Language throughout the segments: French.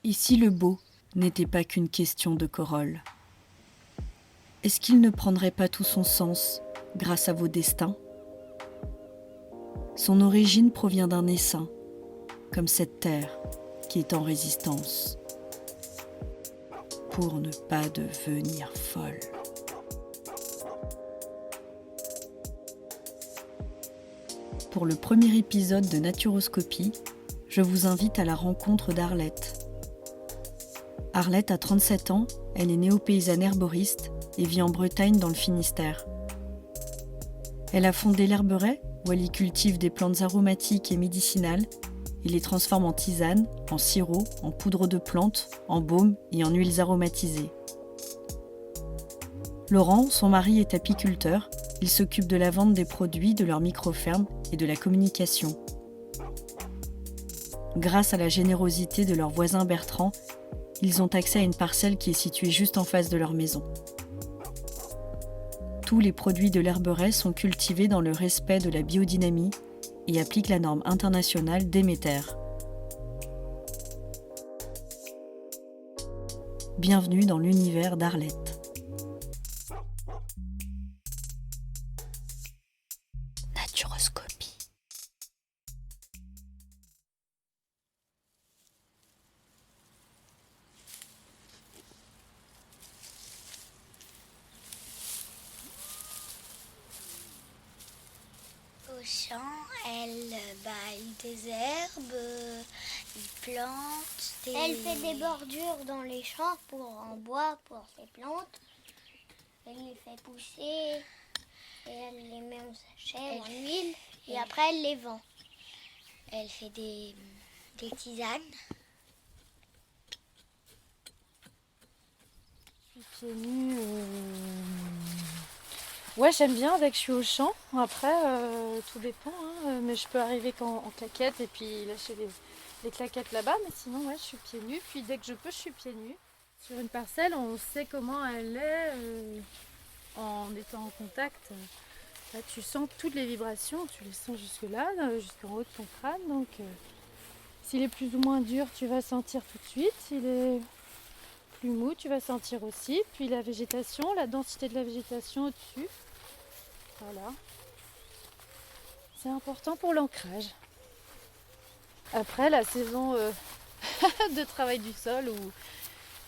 Et si le beau n'était pas qu'une question de corolle? Est-ce qu'il ne prendrait pas tout son sens grâce à vos destins? Son origine provient d'un essaim, comme cette terre qui est en résistance, pour ne pas devenir folle. Pour le premier épisode de Naturoscopie, je vous invite à la rencontre d'Arlette. Arlette a 37 ans, elle est néo-paysanne herboriste et vit en Bretagne dans le Finistère. Elle a fondé l'Herberet, où elle y cultive des plantes aromatiques et médicinales et les transforme en tisane, en sirop, en poudre de plantes, en baume et en huiles aromatisées. Laurent, son mari, est apiculteur. Il s'occupe de la vente des produits de leur micro-ferme et de la communication. Grâce à la générosité de leur voisin Bertrand, ils ont accès à une parcelle qui est située juste en face de leur maison. Tous les produits de l'Herberet sont cultivés dans le respect de la biodynamie et appliquent la norme internationale Déméter. Bienvenue dans l'univers d'Arlette. Naturoscopie. Au champ, elle baille des herbes, il plante des... Elle fait des bordures dans les champs en bois pour ses plantes. Elle les fait pousser et elle les met en sachet, en huile et après elle les vend. Elle fait des tisanes. Pieds nus. Ouais, j'aime bien dès que je suis au champ. Après, tout dépend, hein. Mais je peux arriver en claquette et puis lâcher les claquettes là-bas. Mais sinon, ouais, je suis pieds nus. Puis dès que je peux, je suis pieds nus. Sur une parcelle, on sait comment elle est en étant en contact. Là, tu sens toutes les vibrations, tu les sens jusque-là, jusqu'en haut de ton crâne. Donc, s'il est plus ou moins dur, tu vas sentir tout de suite. S'il est plus mou, tu vas sentir aussi. Puis la végétation, la densité de la végétation au-dessus. Voilà. C'est important pour l'ancrage. Après, la saison de travail du sol,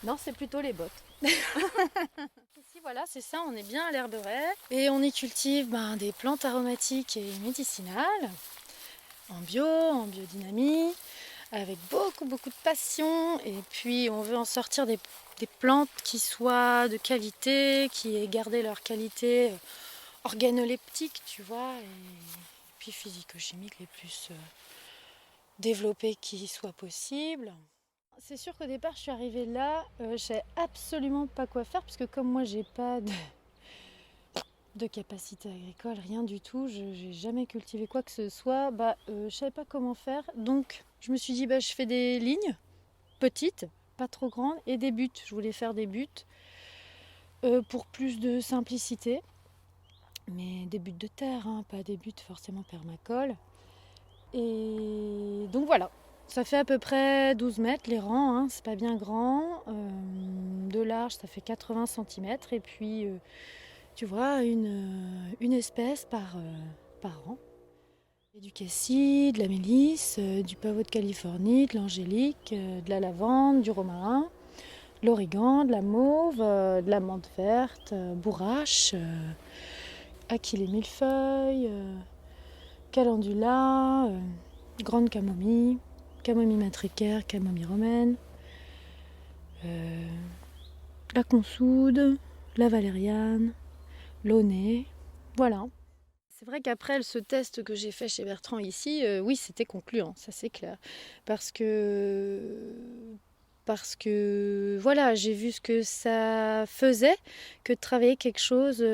non, c'est plutôt les bottes. Ici, voilà, c'est ça, on est bien à l'Herberet. Et on y cultive des plantes aromatiques et médicinales, en bio, en biodynamie, avec beaucoup de passion. Et puis, on veut en sortir des plantes qui soient de qualité, qui aient gardé leur qualité organoleptique, tu vois, et puis physico-chimiques les plus développées qui soient possibles. C'est sûr qu'au départ, je suis arrivée là, je savais absolument pas quoi faire, parce que comme moi, j'ai pas de capacité agricole, rien du tout, j'ai jamais cultivé quoi que ce soit, je savais pas comment faire. Donc, je me suis dit, je fais des lignes petites, pas trop grandes, et des buts. Je voulais faire des buts pour plus de simplicité. Mais des buts de terre, pas des buts forcément permacole. Et donc voilà, ça fait à peu près 12 mètres les rangs, c'est pas bien grand. De large, ça fait 80 cm. Et puis, tu vois, une espèce par rang. Il y a du cassis, de la mélisse, du pavot de Californie, de l'angélique, de la lavande, du romarin, de l'origan, de la mauve, de la menthe verte, bourrache, achillée millefeuille, calendula, grande camomille, camomille matricaire, camomille romaine, la consoude, la valériane, l'aunay, voilà. C'est vrai qu'après ce test que j'ai fait chez Bertrand ici, oui, c'était concluant, ça c'est clair. Parce que voilà, j'ai vu ce que ça faisait que de travailler quelque chose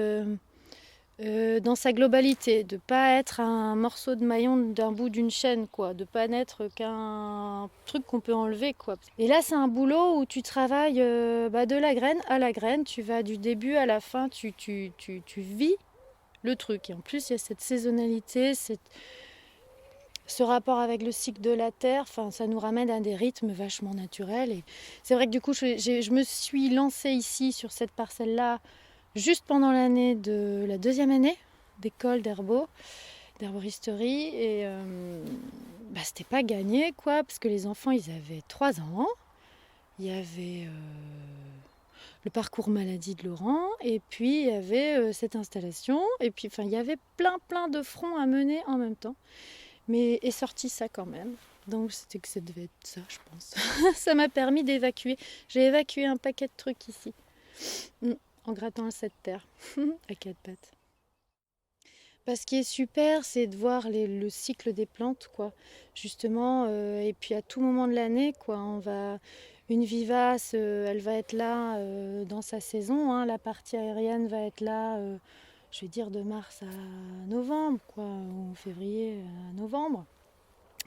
dans sa globalité, de pas être un morceau de maillon d'un bout d'une chaîne, quoi, de pas n'être qu'un truc qu'on peut enlever, quoi. Et là, c'est un boulot où tu travailles de la graine à la graine, tu vas du début à la fin, tu vis le truc. Et en plus, il y a cette saisonnalité, ce rapport avec le cycle de la terre, ça nous ramène à des rythmes vachement naturels. Et c'est vrai que du coup, je me suis lancée ici sur cette parcelle-là juste pendant l'année de la 2e année d'école d'herboristerie. Et c'était pas gagné, quoi, parce que les enfants, ils avaient 3 ans. Il y avait le parcours maladie de Laurent, et puis il y avait cette installation, et puis il y avait plein de fronts à mener en même temps. Mais est sorti ça quand même. Donc c'était que ça devait être ça, je pense. Ça m'a permis d'évacuer. J'ai évacué un paquet de trucs ici. En grattant cette terre à 4 pattes. Ce qui est super, c'est de voir le cycle des plantes, quoi. Justement, et puis à tout moment de l'année, quoi. Une vivace, elle va être là dans sa saison. Hein. La partie aérienne va être là, je vais dire de mars à novembre, quoi, ou février à novembre.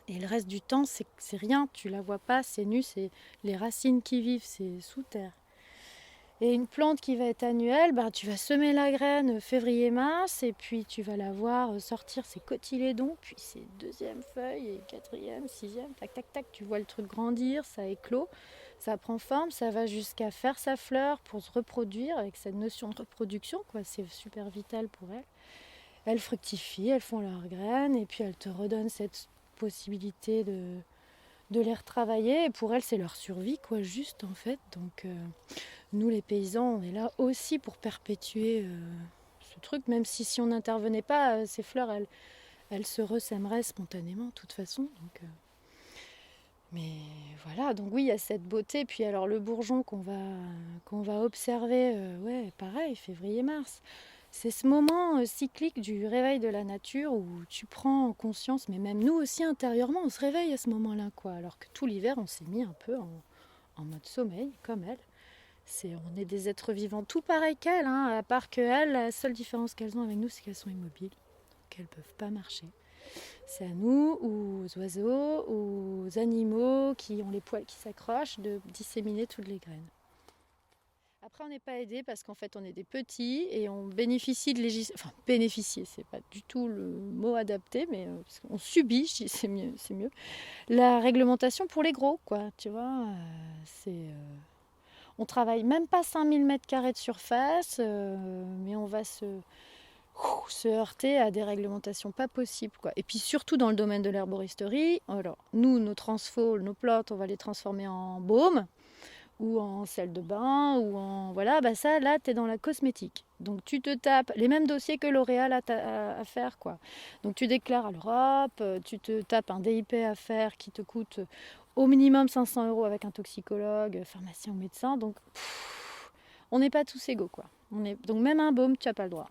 Et le reste du temps, c'est rien. Tu la vois pas, c'est nu, c'est les racines qui vivent, c'est sous terre. Et une plante qui va être annuelle, tu vas semer la graine février-mars et puis tu vas la voir sortir ses cotylédons, puis ses 2e feuilles et 4e, 6e, tac tac tac, tu vois le truc grandir, ça éclot, ça prend forme, ça va jusqu'à faire sa fleur pour se reproduire avec cette notion de reproduction, quoi, c'est super vital pour elles. Elles fructifient, elles font leurs graines et puis elles te redonnent cette possibilité de les retravailler et pour elles c'est leur survie, quoi, juste en fait. Donc nous les paysans on est là aussi pour perpétuer ce truc, même si on n'intervenait pas, ces fleurs elles se ressèmeraient spontanément de toute façon. Donc, mais voilà, donc oui il y a cette beauté. Puis alors le bourgeon qu'on va observer, pareil, février-mars. C'est ce moment cyclique du réveil de la nature où tu prends conscience, mais même nous aussi intérieurement, on se réveille à ce moment-là, quoi. Alors que tout l'hiver, on s'est mis un peu en mode sommeil, comme elle. On est des êtres vivants tout pareils qu'elles, hein, à part qu'elles, la seule différence qu'elles ont avec nous, c'est qu'elles sont immobiles, qu'elles ne peuvent pas marcher. C'est à nous, ou aux oiseaux, ou aux animaux qui ont les poils qui s'accrochent, de disséminer toutes les graines. Après, on n'est pas aidé parce qu'en fait, on est des petits et on bénéficie de législation. Enfin, bénéficier, c'est pas du tout le mot adapté, mais parce qu'on subit, je dis c'est mieux. La réglementation pour les gros, quoi. Tu vois, on travaille même pas 5000 m² de surface, mais on va se heurter à des réglementations pas possibles, quoi. Et puis surtout dans le domaine de l'herboristerie, alors nous, nos transfaux, nos plantes, on va les transformer en baume ou en sel de bain, ou en... Voilà, ça, là, tu es dans la cosmétique. Donc tu te tapes les mêmes dossiers que L'Oréal à faire, quoi. Donc tu déclares à l'Europe, tu te tapes un DIP à faire qui te coûte au minimum 500 € avec un toxicologue, pharmacien ou médecin. Donc on n'est pas tous égaux, quoi. Donc même un baume, tu n'as pas le droit.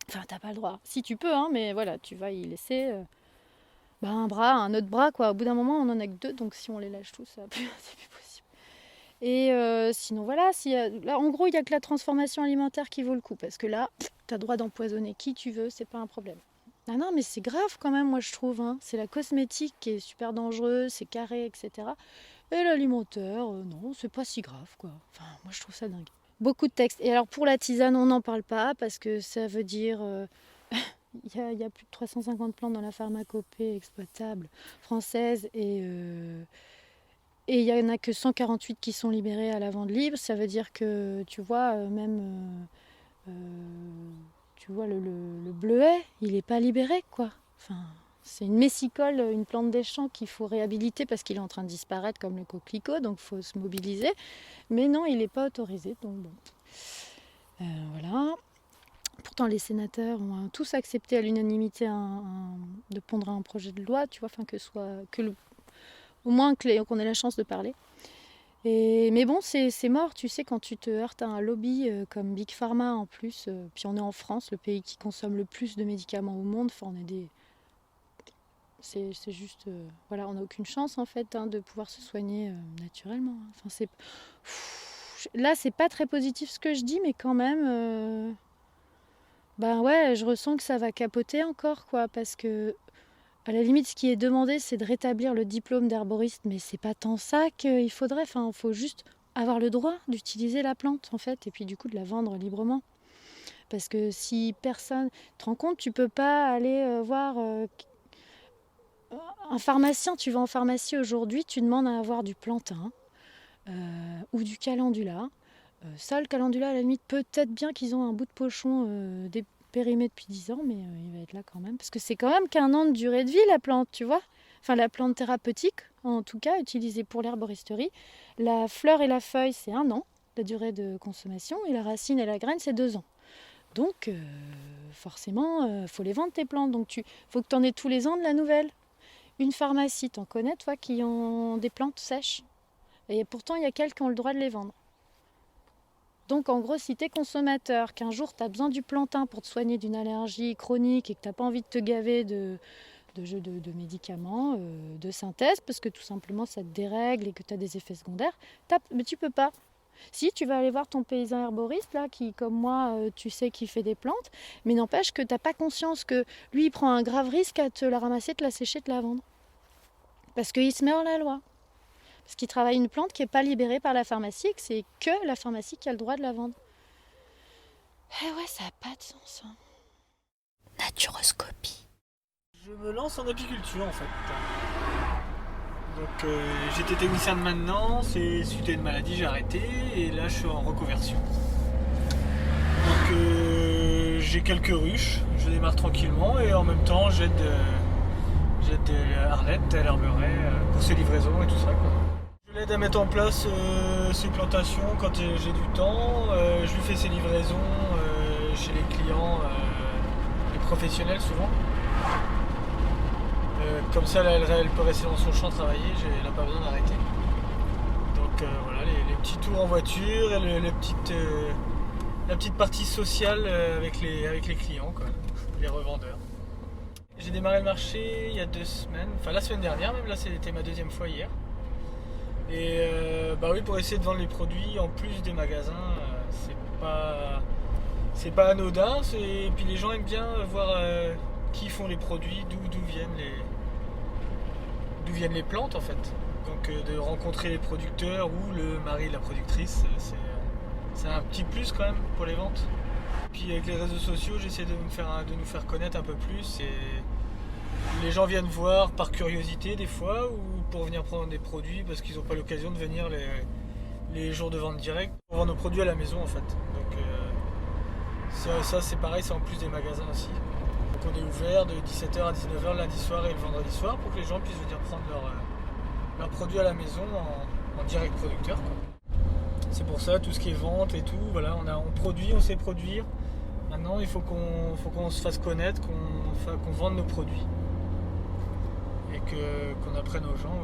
Enfin, tu n'as pas le droit. Si tu peux, hein, mais voilà, tu vas y laisser... un autre bras, quoi. Au bout d'un moment, on en a que 2, donc si on les lâche tous, c'est plus possible. Et sinon, voilà, là, en gros, il n'y a que la transformation alimentaire qui vaut le coup. Parce que là, tu as le droit d'empoisonner qui tu veux, c'est pas un problème. Ah non, mais c'est grave quand même, moi, je trouve. Hein. C'est la cosmétique qui est super dangereuse, c'est carré, etc. Et l'alimentaire, non, c'est pas si grave, quoi. Enfin, moi, je trouve ça dingue. Beaucoup de textes. Et alors, pour la tisane, on n'en parle pas, parce que ça veut dire... Il y a plus de 350 plantes dans la pharmacopée exploitable française et il n'y en a que 148 qui sont libérées à la vente libre. Ça veut dire que, tu vois, tu vois, le bleuet, il n'est pas libéré, quoi. Enfin, c'est une messicole, une plante des champs qu'il faut réhabiliter parce qu'il est en train de disparaître comme le coquelicot, donc il faut se mobiliser. Mais non, il n'est pas autorisé, donc bon. Voilà. Pourtant, les sénateurs ont tous accepté à l'unanimité de pondre un projet de loi, tu vois, au moins qu'on ait la chance de parler. Mais bon, c'est mort, tu sais, quand tu te heurtes à un lobby comme Big Pharma en plus, puis on est en France, le pays qui consomme le plus de médicaments au monde, enfin, c'est juste... voilà, on n'a aucune chance en fait de pouvoir se soigner naturellement. Enfin, là, c'est pas très positif ce que je dis, mais quand même... je ressens que ça va capoter encore, quoi, parce que à la limite, ce qui est demandé, c'est de rétablir le diplôme d'herboriste, mais c'est pas tant ça qu'il faudrait. Enfin, il faut juste avoir le droit d'utiliser la plante, en fait, et puis du coup de la vendre librement. Parce que si personne... Tu te rends compte, tu peux pas aller voir un pharmacien, tu vas en pharmacie aujourd'hui, tu demandes à avoir du plantain ou du calendula. Ça, le calendula, à la limite, peut-être bien qu'ils ont un bout de pochon dépérimé depuis 10 ans, mais il va être là quand même. Parce que c'est quand même qu'un an de durée de vie, la plante, tu vois. Enfin, la plante thérapeutique, en tout cas, utilisée pour l'herboristerie. La fleur et la feuille, c'est 1 an, la durée de consommation, et la racine et la graine, c'est 2 ans. Donc, forcément, faut les vendre, tes plantes. Donc, faut que tu en aies tous les ans de la nouvelle. Une pharmacie, t'en connais, toi, qui ont des plantes sèches. Et pourtant, il y a quelques qui ont le droit de les vendre. Donc en gros, si tu es consommateur, qu'un jour tu as besoin du plantain pour te soigner d'une allergie chronique et que tu n'as pas envie de te gaver de médicaments, de synthèse, parce que tout simplement ça te dérègle et que tu as des effets secondaires, mais tu peux pas. Si, tu vas aller voir ton paysan herboriste, là, qui, comme moi, tu sais qu'il fait des plantes, mais n'empêche que tu n'as pas conscience que lui, il prend un grave risque à te la ramasser, te la sécher, te la vendre. Parce qu'il se met hors la loi. Parce qu'il travaille une plante qui n'est pas libérée par la pharmacie et que c'est que la pharmacie qui a le droit de la vendre. Eh ouais, ça n'a pas de sens. Hein. Naturoscopie. Je me lance en apiculture en fait. Donc j'étais technicien de maintenance et suite à une maladie j'ai arrêté et là je suis en reconversion. Donc j'ai quelques ruches, je démarre tranquillement et en même temps j'aide Arlette à l'herberet pour ses livraisons et tout ça, quoi. Je l'aide à mettre en place ses plantations quand j'ai du temps. Je lui fais ses livraisons chez les clients, les professionnels souvent. Comme ça, là, elle peut rester dans son champ travailler, elle n'a pas besoin d'arrêter. Donc voilà, les petits tours en voiture et la petite partie sociale avec les clients, quoi, les revendeurs. J'ai démarré le marché il y a 2 semaines, enfin la semaine dernière même, là c'était ma 2e fois hier. Et bah oui, pour essayer de vendre les produits en plus des magasins, c'est pas anodin. Et puis les gens aiment bien voir qui font les produits, d'où viennent les plantes en fait. Donc de rencontrer les producteurs ou le mari de la productrice, c'est un petit plus quand même pour les ventes. Puis avec les réseaux sociaux, j'essaie de nous faire connaître un peu plus. Et les gens viennent voir par curiosité des fois ou pour venir prendre des produits parce qu'ils n'ont pas l'occasion de venir les jours de vente directe. On vend nos produits à la maison en fait. Donc ça c'est pareil, c'est en plus des magasins aussi. Donc on est ouvert de 17h à 19h le lundi soir et le vendredi soir pour que les gens puissent venir prendre leurs produits à la maison en direct producteur, quoi. C'est pour ça, tout ce qui est vente et tout, voilà, on produit, on sait produire. Maintenant, il faut qu'on se fasse connaître, qu'on vende nos produits. Et qu'on apprenne aux gens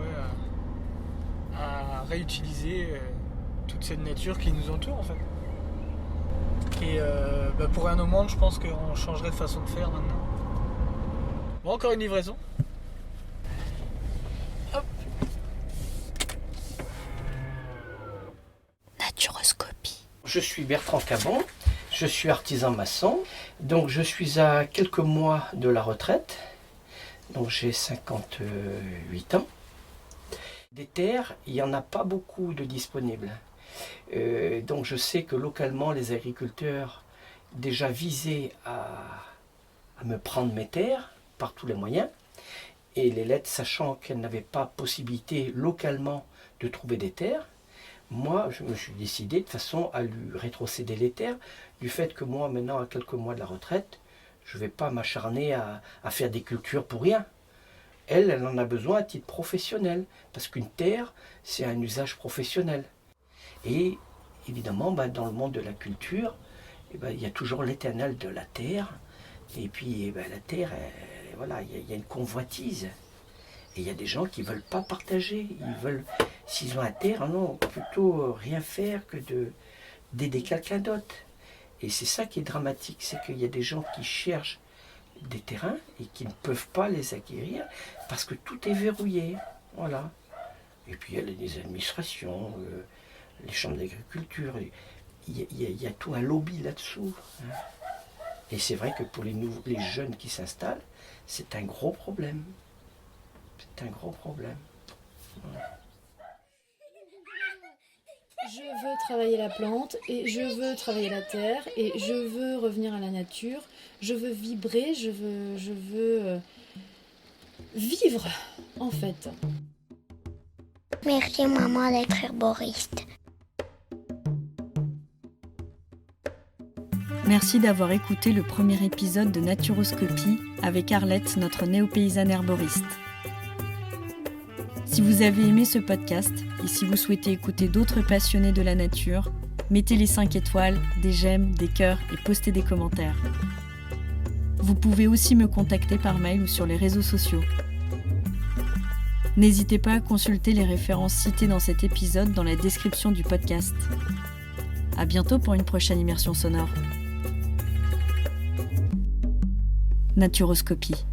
à réutiliser toute cette nature qui nous entoure en fait. Et pour un moment, je pense qu'on changerait de façon de faire maintenant. Bon, encore une livraison. Hop. Naturoscopie. Je suis Bertrand Cabon, je suis artisan maçon, donc je suis à quelques mois de la retraite, donc j'ai 58 ans. Des terres, il n'y en a pas beaucoup de disponibles. Donc je sais que localement les agriculteurs déjà visaient à me prendre mes terres par tous les moyens, et les lettres sachant qu'elles n'avaient pas possibilité localement de trouver des terres. Moi, je me suis décidé de façon à lui rétrocéder les terres, du fait que moi, maintenant, à quelques mois de la retraite, je ne vais pas m'acharner à faire des cultures pour rien. Elle en a besoin à titre professionnel, parce qu'une terre, c'est un usage professionnel. Et évidemment, dans le monde de la culture, il y a toujours l'éternel de la terre, et puis la terre, voilà, il y a une convoitise. Et il y a des gens qui ne veulent pas partager. Ils veulent, s'ils ont un terre, non, plutôt rien faire que d'aider quelqu'un d'autre. Et c'est ça qui est dramatique, c'est qu'il y a des gens qui cherchent des terrains et qui ne peuvent pas les acquérir parce que tout est verrouillé. Voilà. Et puis il y a les administrations, les chambres d'agriculture. Il y a tout un lobby là-dessous. Hein. Et c'est vrai que pour les jeunes qui s'installent, c'est un gros problème. C'est un gros problème. Voilà. Je veux travailler la plante et je veux travailler la terre et je veux revenir à la nature. Je veux vibrer, je veux vivre, en fait. Merci maman d'être herboriste. Merci d'avoir écouté le premier épisode de Naturoscopie avec Arlette, notre néo-paysanne herboriste. Si vous avez aimé ce podcast et si vous souhaitez écouter d'autres passionnés de la nature, mettez les 5 étoiles, des j'aime, des cœurs et postez des commentaires. Vous pouvez aussi me contacter par mail ou sur les réseaux sociaux. N'hésitez pas à consulter les références citées dans cet épisode dans la description du podcast. À bientôt pour une prochaine immersion sonore. Naturoscopie.